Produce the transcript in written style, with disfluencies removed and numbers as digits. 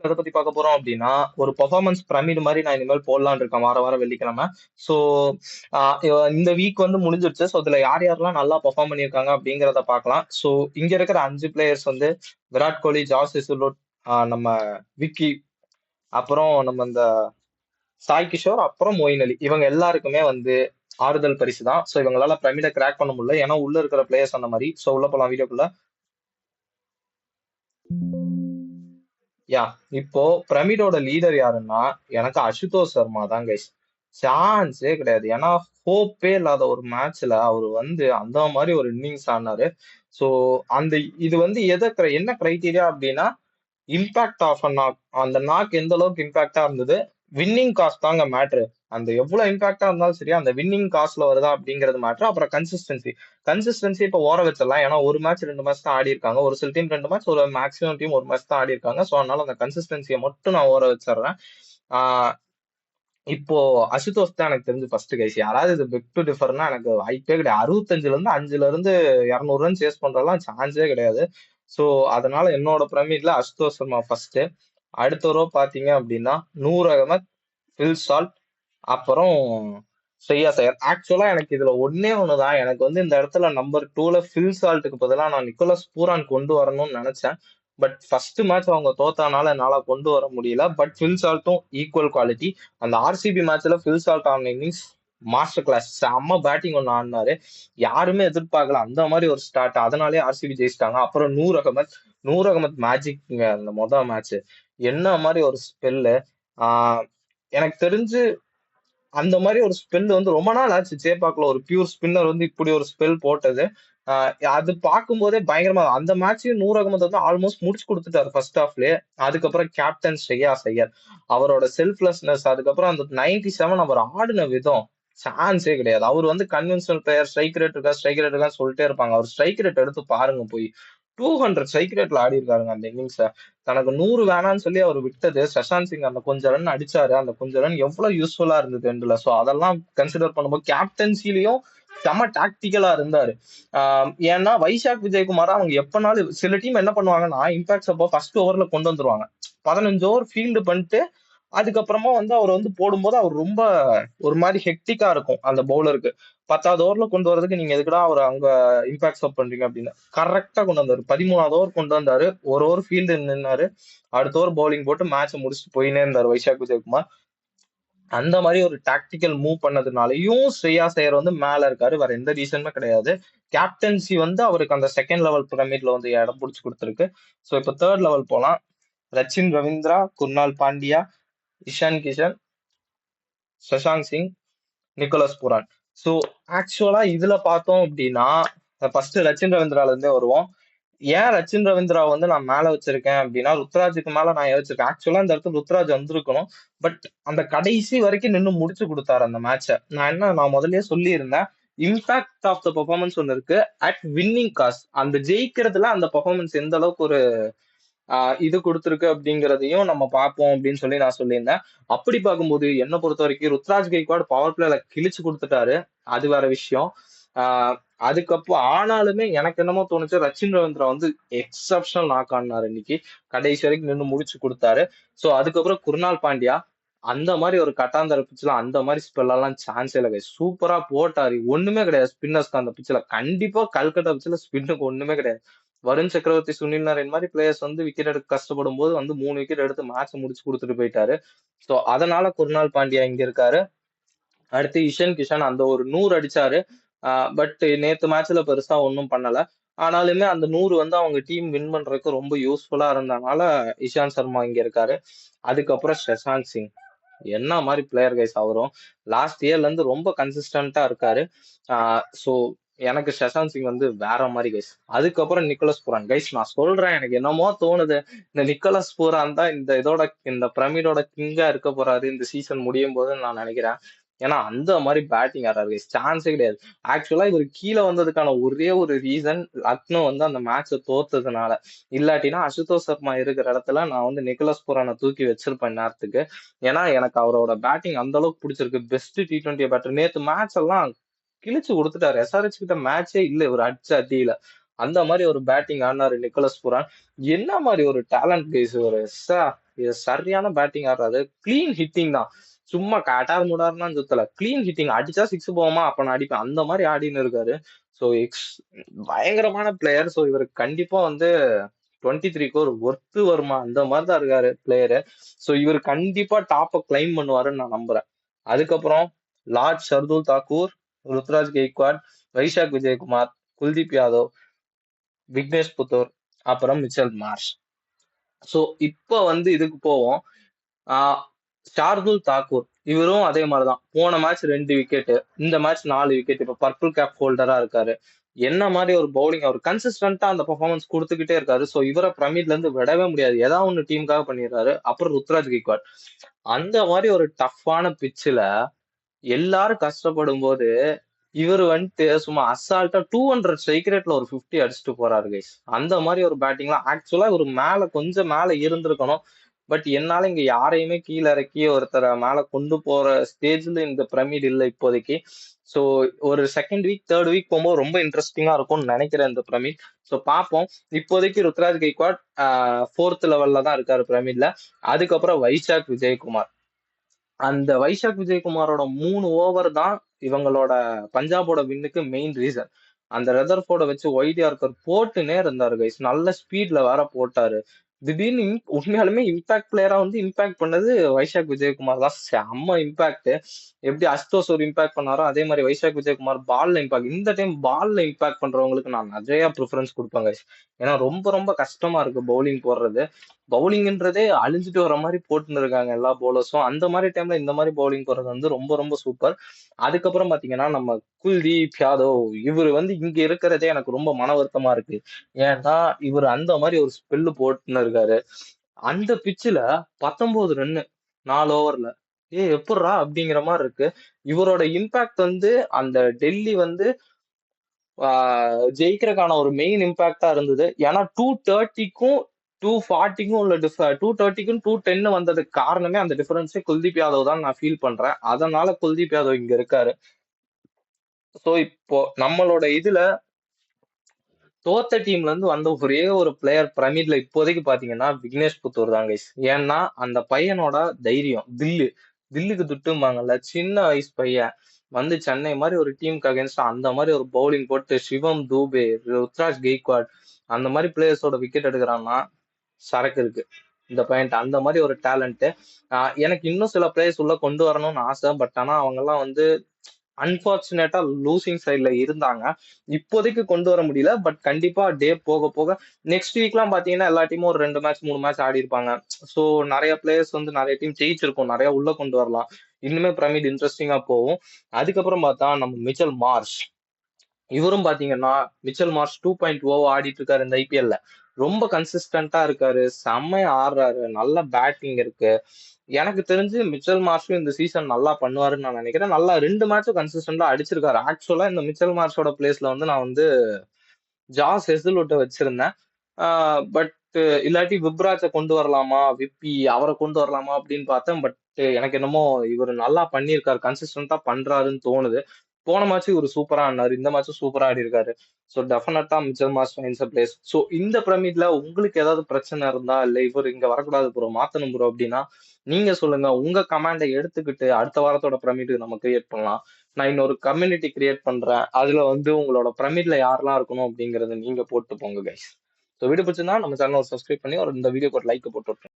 எதை பத்தி பார்க்க போறோம் அப்படின்னா, ஒரு பெர்ஃபார்மன்ஸ் பிரமிடு மாரி நான் இனிமேல் போடலாம்ன்னு இருக்கேன் வாரம் வெள்ளிக்கிழமை. ஸோ, இந்த வீக் வந்து முடிஞ்சிருச்சு. ஸோ, இதுல யார் யாரெல்லாம் நல்லா பெர்ஃபார்ம் பண்ணியிருக்காங்க அப்படிங்கிறத பார்க்கலாம். ஸோ, இங்க இருக்கிற 5 பிளேயர்ஸ் வந்து விராட் கோலி, ஜாஸ் ஹேசல்வுட், நம்ம விக்கி, அப்புறம் நம்ம இந்த சாய் கிஷோர், அப்புறம் மொயின் அலி. இவங்க எல்லாருக்குமே வந்து ஆறுதல் பரிசு தான். ஸோ, இவங்களால பிரமிட கிராக் பண்ண முடியல. ஏன்னா உள்ள இருக்கிற பிளேயர்ஸ் அந்த மாரி. ஸோ, உள்ள போலாம் வீடியோக்குள்ள. யா இப்போ பிரமிடோட லீடர் யாருன்னா எனக்கு அசுதோஷ் சர்மா தான் கைஸ். சான்ஸே கிடையாது. ஏன்னா ஹோப்பே இல்லாத ஒரு மேட்ச்ல அவர் வந்து அந்த மாதிரி ஒரு இன்னிங்ஸ் ஆடினாரு. ஸோ அந்த இது வந்து என்ன கிரைட்டீரியா அப்படின்னா இம்பாக்ட் ஆஃப் அ நாக். அந்த நாக் எந்த அளவுக்கு இம்பாக்டா இருந்தது, வின்னிங் காஸ்ட் தாங்க மேட்ரு. அந்த எவ்வளவு இம்பாக்டா இருந்தாலும் சரி அந்த வின்னிங் காஸ்ட்ல வருதா அப்படிங்கிறது மேட்ரு. அப்புறம் கன்சிஸ்டன்சி இப்ப ஓர வச்சிடலாம். ஏன்னா ஒரு மேட்ச் 2 மேட்ச் தான் ஆடி இருக்காங்க. ஒரு சில டீம் 2 மேட்ச், ஒரு மேக்ஸிமம் டீம் ஒரு மேட்ச் தான் ஆடி இருக்காங்க. ஸோ அதனால அந்த கன்சிஸ்டன்சியை மட்டும் நான் ஓர வச்சிடுறேன். ஆஹ் இப்போ அசுதோஷ் தான் எனக்கு தெரிஞ்சு ஃபர்ஸ்ட் கைஸ். யாராவது இது பிக் டு டிஃபர்னா எனக்கு வாய்ப்பே கிடையாது. 65ல இருந்து 200 ரன் சேஸ் பண்றதெல்லாம் சான்ஸே கிடையாது. சோ அதனால என்னோட பிரமிட்ல அசுதோஷ் சர்மா ஃபர்ஸ்ட். அடுத்த ரோ பாத்தீங்க அப்படின்னா நூர் அகமத், பில் சால்ட், அப்புறம் ஸ்ரேயாஸ் ஐயர். ஆக்சுவலா எனக்கு இதுல ஒண்ணே ஒண்ணுதான். எனக்கு வந்து இந்த இடத்துல நம்பர் 2ல பில் சால்ட்டுக்கு பதிலா நான் நிக்கோலஸ் பூரான் கொண்டு வரணும்னு நினைச்சேன். பட் ஃபர்ஸ்ட் மேட்ச் அவங்க தோத்தனால என்னால கொண்டு வர முடியல. பட் பில் சால்ட்டும் ஈக்குவல் குவாலிட்டி. அந்த ஆர்சிபி மேட்ச்ல பில் சால்ட் ஆன இன்னிங்ஸ் மாஸ்டர் கிளாஸ். செம்ம பேட்டிங் ஒன்னு ஆடினாரு. யாருமே எதிர்பார்க்கல அந்த மாதிரி ஒரு ஸ்டார்ட். அதனாலே ஆர்சிபி ஜெயிச்சிட்டாங்க. அப்புறம் நூர் அகமத் மேஜிக். அந்த மேட்ச் என்ன மாதிரி ஒரு ஸ்பெல்லு. எனக்கு தெரிஞ்சு அந்த மாதிரி ஒரு ஸ்பெல் வந்து ரொம்ப நாள் ஆச்சு சேப்பாக்குல ஒரு பியூர் ஸ்பின்னர் வந்து இப்படி ஒரு ஸ்பெல் போட்டது. அது பார்க்கும்போதே பயங்கரமா அந்த மேட்சையும் நூர் அகமது வந்து ஆல்மோஸ்ட் முடிச்சு கொடுத்துட்டாரு ஃபர்ஸ்ட் ஹாஃப்லயே. அதுக்கப்புறம் கேப்டன் ஸ்ரேயாஸ் ஐயர் அவரோட செல்ஃப்லெஸ்னஸ், அதுக்கப்புறம் அந்த 97 அவர் ஆடின விதம் சான்ஸே கிடையாது. அவர் வந்து கன்வென்ஷனல் பிளேயர், ஸ்ட்ரைக் ரேட் இருக்கா சொல்லிட்டே இருப்பாங்க. அவர் ஸ்ட்ரைக் ரேட் எடுத்து பாருங்க போய். 200 ஸ்ட்ரைக் ரேட்ல ஆடி இருக்காருங்க அந்த இன்னிங்ஸ. தனக்கு 100 வேணாம்னு சொல்லி அவர் விட்டது. சஷாந்த் சிங் அந்த கொஞ்சம் ரன் அடிச்சாரு. அந்த கொஞ்சம் ரன் எவ்வளவு யூஸ்ஃபுல்லா இருந்தது எண்டுல. சோ அதெல்லாம் கன்சிடர் பண்ணும்போது கேப்டன்சிலையும் செம டாக்டிக்கலா இருந்தாரு. ஏன்னா வைஷாக் விஜயகுமார் அவங்க எப்பனாலும் சில டீம் என்ன பண்ணுவாங்கன்னா இம்பாக்ட்ஸ் அப்போ ஃபர்ஸ்ட் ஓவர்ல கொண்டு வந்துருவாங்க. 15 ஓவர் ஃபீல்டு பண்ணிட்டு அதுக்கப்புறமா வந்து அவர் வந்து போடும்போது அவர் ரொம்ப ஒரு மாதிரி ஹெக்டிக்கா இருக்கும் அந்த பவுலருக்கு. 10வது ஓவர்ல கொண்டு வரதுக்கு நீங்க எதுக்குடா அவர் அங்க இம்பாக்ட் அப் பண்றீங்க அப்படின்னு கரெக்டா கொண்டு வந்தாரு. 13வது ஓவர் கொண்டு வந்தாரு. ஒரு ஓவர் ஃபீல்டு நின்னாரு. அடுத்த ஓவர் பவுலிங் போட்டு மேட்சை முடிச்சுட்டு போயினே இருந்தாரு வைஷாக் விஜயகுமார். அந்த மாதிரி ஒரு டாக்டிக்கல் மூவ் பண்ணதுனாலயும் ஸ்ரேயாஸ் ஐயர் வந்து மேல இருக்காரு. வேற எந்த ரீசனுமே கிடையாது. கேப்டன்சி வந்து அவருக்கு அந்த செகண்ட் லெவல் பிரமிட்ல வந்து இடம் பிடிச்சு கொடுத்துருக்கு. சோ இப்ப தேர்ட் லெவல் போலாம். Rachin Ravindra, Krunal Pandya, Ishan Kishan, Shashank Singh, Nicholas Pooran. So actually இதுல பார்த்தோம் அப்படின்னா ஃபர்ஸ்ட் ரச்சின் ரவீந்திரால இருந்தே வருவோம். ஏன் ரச்சின் ரவீந்திரா வந்து நான் மேல வச்சிருக்கேன் அப்படின்னா ருத்ராஜுக்கு மேல நான் யோசிச்சிருக்கேன். ஆக்சுவலா இந்த இடத்துல ருத்ராஜ் வந்திருக்கணும். பட் அந்த கடைசி வரைக்கும் நின்னு முடிச்சு கொடுத்தாரு அந்த மேட்ச. நான் முதல்லயே சொல்லியிருந்தேன். இம்பாக்ட் ஆஃப் த பெர்ஃபார்மன்ஸ் ஒன்னு இருக்கு. அட் வின்னிங் காஸ்ட் அந்த ஜெயிக்கிறதுல அந்த பெர்ஃபார்மன்ஸ் எந்த அளவுக்கு ஒரு இது கொடுத்திருக்கு அப்படிங்கிறதையும் நம்ம பார்ப்போம் அப்படின்னு சொல்லி நான் சொல்லியிருந்தேன். அப்படி பார்க்கும்போது என்ன பொறுத்த வரைக்கும் ருத்ராஜ் கெய்க்வாட் பவர் பிளேல கிழிச்சு கொடுத்துட்டாரு. அது வேற விஷயம். ஆஹ் அதுக்கப்புறம் ஆனாலுமே எனக்கு என்னமோ தோணுச்சு ரச்சின் ரவீந்திரா வந்து எக்ஸப்ஷனல் நாக் ஆடினாரு இன்னைக்கு. கடைசி வரைக்கும் நின்று முடிச்சு கொடுத்தாரு. சோ அதுக்கப்புறம் குருணால் பாண்டியா அந்த மாதிரி ஒரு கட்டாந்தர பிச்சுல அந்த மாதிரி ஸ்பெல் எல்லாம் சான்ஸ் இல்லை. சூப்பரா போட்டாரு. ஒண்ணுமே கிடையாது ஸ்பின்னர்ஸ்க்கு அந்த பிச்சுல. கண்டிப்பா கல்கட்டா பிச்சுல ஸ்பின்னுக்கு ஒண்ணுமே கிடையாது. வருண் சக்கரவர்த்தி, சுனில் நாராயண் மாதிரி பிளேயர்ஸ் வந்து விக்கெட் எடுக்க கஷ்டப்படும் போது வந்து 3 விக்கெட் எடுத்து மேட்ச் முடிச்சு கொடுத்துட்டு போயிட்டாரு. சோ அதனால குருணால் பாண்டியா இங்க இருக்காரு. அடுத்து இஷன் கிஷன் அந்த ஒரு 100 அடிச்சாரு. பட் நேத்து மேட்ச்ல பெருசா ஒன்றும் பண்ணல. ஆனாலுமே அந்த 100 வந்து அவங்க டீம் வின் பண்றதுக்கு ரொம்ப யூஸ்ஃபுல்லா இருந்தனால இஷாந்த் சர்மா இங்க இருக்காரு. அதுக்கப்புறம் சஷாங்க் சிங் என்ன மாதிரி பிளேயர் கைஸ். அவரும் லாஸ்ட் இயர்ல இருந்து ரொம்ப கன்சிஸ்டன்டா இருக்காரு. சோ எனக்கு சஷாந்த் சிங் வந்து வேற மாதிரி கைஸ். அதுக்கப்புறம் நிக்கோலஸ் பூரான் கைஸ். நான் சொல்றேன் எனக்கு என்னமோ தோணுது இந்த நிக்கோலஸ் பூரான் தான் இந்த பிரமிடோட கிங்கா இருக்க போறாரு இந்த சீசன் முடியும் போது நான் நினைக்கிறேன். ஏன்னா அந்த மாதிரி பேட்டிங் ஆடுறாரு கைஸ். சான்ஸே கிடையாது. ஆக்சுவலா இவர் கீழே வந்ததுக்கான ஒரே ஒரு ரீசன் லக்னோ வந்து அந்த மேட்சை தோத்ததுனால. இல்லாட்டினா அசுதோஷ் சர்மா இருக்கிற இடத்துல நான் வந்து நிக்கோலஸ் பூரானை தூக்கி வச்சிருப்பேன் நேரத்துக்கு. ஏன்னா எனக்கு அவரோட பேட்டிங் அந்த அளவுக்கு பிடிச்சிருக்கு. Best T20 batter. நேத்து மேட்ச் எல்லாம் கிழிச்சு கொடுத்துட்டாரு. SRH கிட்ட மேட்சே இல்ல இவர் அடிச்ச அடியில. அந்த மாதிரி ஒரு பேட்டிங் ஆடினாரு நிக்கோலஸ் புரான். என்ன மாதிரி ஒரு டேலண்ட் கைஸ் ஒரு இது சரியான பேட்டிங் ஆடுறாரு. கிளீன் ஹிட்டிங் தான். சும்மா கட்டார் முடார்லாம் சுத்தல. Clean hitting. அடிச்சா 6 போகுமா? அப்ப நான் அடிப்பேன். அந்த மாதிரி ஆடின்னு இருக்காரு. சோ பயங்கரமான பிளேயர். சோ இவருக்கு கண்டிப்பா வந்து 23 கோர் ஒர்த்து வருமா? அந்த மாதிரி தான் இருக்காரு பிளேயரு. சோ இவர் கண்டிப்பா டாப்ப கிளைம் பண்ணுவாருன்னு நான் நம்புறேன். அதுக்கப்புறம் லார்ட் ஷர்துல் தாக்கூர், ருத்ராஜ் கெய்க்வாட், வைஷாக் விஜயகுமார், குல்தீப் யாதவ், விக்னேஷ் புத்தூர், அப்புறம் மிச்சல் மார்ஷ். சோ இப்ப வந்து இதுக்கு போவோம். ஆஹ் ஷார்துல் தாக்கூர் இவரும் அதே மாதிரிதான். போன மேட்ச் 2 விக்கெட், இந்த மேட்ச் 4 விக்கெட். இப்ப பர்பிள் கேப் ஹோல்டரா இருக்காரு. என்ன மாதிரி ஒரு பவுலிங், அவர் கன்சிஸ்டன்டா அந்த பெர்ஃபார்மன்ஸ் கொடுத்துக்கிட்டே இருக்காரு. சோ இவரை பிரமிட்ல இருந்து விடவே முடியாது. ஏதாவது ஒண்ணு டீமுக்காக பண்ணிடுறாரு. அப்புறம் ருத்ராஜ் கெய்க்வாட் அந்த மாதிரி ஒரு டஃப்பான பிச்சுல எல்லாரும் கஷ்டப்படும் போது இவர் வந்துட்டு சும்மா அசால்ட்டா 200 ஸ்ட்ரைக் ரேட்ல ஒரு 50 அடிச்சுட்டு போறாரு கைஸ். அந்த மாதிரி ஒரு பேட்டிங்லாம் ஆக்சுவலா ஒரு கொஞ்சம் மேல இருந்திருக்கணும். பட் என்னால இங்க யாரையுமே கீழே இறக்கி ஒருத்தரை மேல கொண்டு போற ஸ்டேஜ்ல இந்த பிரமிட் இல்லை இப்போதைக்கு. சோ ஒரு செகண்ட் வீக் தேர்ட் வீக் போகும்போது ரொம்ப இன்ட்ரெஸ்டிங்கா இருக்கும்னு நினைக்கிறேன் இந்த பிரமிட். சோ பார்ப்போம். இப்போதைக்கு ருத்ராஜ் கெய்க்வாட் 4th லெவல்ல தான் இருக்காரு பிரமிட்ல. அதுக்கப்புறம் வைஷாக் விஜயகுமார். அந்த வைஷாக் விஜயகுமாரோட 3 ஓவர் தான் இவங்களோட பஞ்சாபோட வின்னுக்கு மெயின் ரீசன். அந்த ரெதர்ஃபோர்ட வச்சு ஒய்டிஆர்கர் போட்டுனே இருந்தாரு கைஸ். நல்ல ஸ்பீட்ல வேற போட்டாரு. திடீர்னு உண்மையாலுமே இம்பாக்ட் பிளேயரா வந்து இம்பாக்ட் பண்ணது வைஷாக் விஜயகுமார் தான். செம்ம இம்பாக்ட். எப்படி அஸ்தோஸ் ஒரு இம்பாக்ட் பண்ணாரோ அதே மாதிரி வைஷாக் விஜயகுமார் பால்ல இம்பாக்ட். இந்த டைம் பால்ல இம்பாக்ட் பண்றவங்களுக்கு நான் நிறைய ப்ரிஃபரன்ஸ் கொடுப்பேன் கைஸ். ஏன்னா ரொம்ப ரொம்ப கஷ்டமா இருக்கு பவுலிங் போடுறது. பவுலிங்ன்றதே அழிஞ்சிட்டு வர மாதிரி போட்டுன்னு இருக்காங்க எல்லா பவுலர்ஸும். அந்த மாதிரி டைம்ல இந்த மாதிரி பவுலிங் போடுறது வந்து ரொம்ப ரொம்ப சூப்பர். அதுக்கப்புறம் பாத்தீங்கன்னா நம்ம குல்தீப் யாதவ் இவர் வந்து இங்க இருக்கிறதே எனக்கு ரொம்ப மன வருத்தமா இருக்கு. ஏன்னா இவர் அந்த மாதிரி ஒரு ஸ்பெல்லு போட்டுன்னு இருக்காரு. அந்த பிச்சுல 19 ரன்னு 4 ஓவர்ல. எப்படிரா அப்படிங்கிற மாதிரி இருக்கு. இவரோட இம்பாக்ட் வந்து அந்த டெல்லி வந்து ஜெயிக்கிறதுக்கான ஒரு மெயின் இம்பாக்டா இருந்தது. ஏன்னா 230க்கும் 240க்கும் உள்ள 230க்கும் 210 வந்ததுக்கு காரணமே அந்த டிஃபரன்ஸே குல்தீப் யாதவ் தான் நான் ஃபீல் பண்றேன். அதனால குல்தீப் யாதவ் இங்க இருக்காரு. சோ இப்போ நம்மளோட இதுல தோத்த டீம்ல இருந்து வந்த ஒரே ஒரு பிளேயர் பிரமிட்ல இப்போதைக்கு பாத்தீங்கன்னா விக்னேஷ் புத்தூர் தான் கைஸ். ஏன்னா அந்த பையனோட தைரியம், தில்லுக்கு துட்டும்பாங்கல்ல. சின்ன வயசு பையன் வந்து சென்னை மாதிரி ஒரு டீமுக்கு அகேன்ஸ்டா அந்த மாதிரி ஒரு பவுலிங் போட்டு சிவம் தூபே, ருத்ராஜ் கெய்க்வாட் அந்த மாதிரி பிளேயர்ஸோட விக்கெட் எடுக்கிறான்னா சரக்கு இருக்கு இந்த பையன்ட்டு. அந்த மாதிரி ஒரு டேலண்ட். எனக்கு இன்னும் சில பிளேயர்ஸ் உள்ள கொண்டு வரணும்னு ஆசை. பட் ஆனா அவங்க எல்லாம் வந்து அன்பார்ச்சுனேட்டா லூசிங் சைட்ல இருந்தாங்க. இப்போதைக்கு கொண்டு வர முடியல. பட் கண்டிப்பா டே போக போக நெக்ஸ்ட் வீக் எல்லாம் பாத்தீங்கன்னா எல்லா டீமும் ஒரு 2 மேட்ச் 3 மேட்ச் ஆடி இருப்பாங்க. சோ நிறைய பிளேயர்ஸ் வந்து நிறைய டீம் ஜெயிச்சிருக்கும். நிறைய உள்ள கொண்டு வரலாம். இன்னுமே பிரமிட் இன்ட்ரெஸ்டிங்கா போகும். அதுக்கப்புறம் பார்த்தா நம்ம மிச்சல் மார்ஷ். இவரும் பாத்தீங்கன்னா மிச்சல் மார்ஷ் 2.0 ஆடிட்டு இருக்காரு இந்த ஐபிஎல்ல. ரொம்ப கன்சிஸ்டன்டா இருக்காரு. செம்மையா ஆடுறாரு. நல்ல பேட்டிங் இருக்கு. எனக்கு தெரிஞ்சு மிச்சல் மார்ஷும் இந்த சீசன் நல்லா பண்ணுவாருன்னு நான் நினைக்கிறேன். நல்லா 2 மேட்சும் கன்சிஸ்டன்டா அடிச்சிருக்காரு. ஆக்சுவலா இந்த மிச்சல் மார்ஷோட பிளேஸ்ல வந்து நான் வந்து ஜாஸ் ஹெசல்வுட்ட வச்சிருந்தேன். பட் இல்லாட்டி விப்ராஜ கொண்டு வரலாமா, விப்பி அவரை கொண்டு வரலாமா அப்படின்னு பார்த்தேன். பட் எனக்கு என்னமோ இவர் நல்லா பண்ணியிருக்காரு. கன்சிஸ்டன்டா பண்றாருன்னு தோணுது. போன மேட்ச் இவர் சூப்பரா ஆடினாரு. இந்த மேட்சும் சூப்பரா ஆடி இருக்காரு. ஸோ டெஃபினட்டா Mitchell Marsh fines a place. So இந்த பிரமிட்ல உங்களுக்கு ஏதாவது பிரச்சனை இருந்தா, இல்ல இவர் இங்க வரக்கூடாது ப்ரோ, மாத்தணும் ப்ரோ அப்படின்னா நீங்க சொல்லுங்க. உங்க கமாண்டை எடுத்துக்கிட்டு அடுத்த வாரத்தோட பிரமிட் நம்ம கிரியேட் பண்ணலாம். நான் இன்னொரு கம்யூனிட்டி கிரியேட் பண்றேன். அதுல வந்து உங்களோட பிரமிட்ல யாரெல்லாம் இருக்கணும் அப்படிங்கறத நீங்க போட்டு போங்க கைஸ். ஸோ வீடியோ பிடிச்சிருந்தா நம்ம சேனல் சப்ஸ்கிரைப் பண்ணி ஒரு இந்த வீடியோக்கு ஒரு லைக் போட்டு விட்டுருங்க.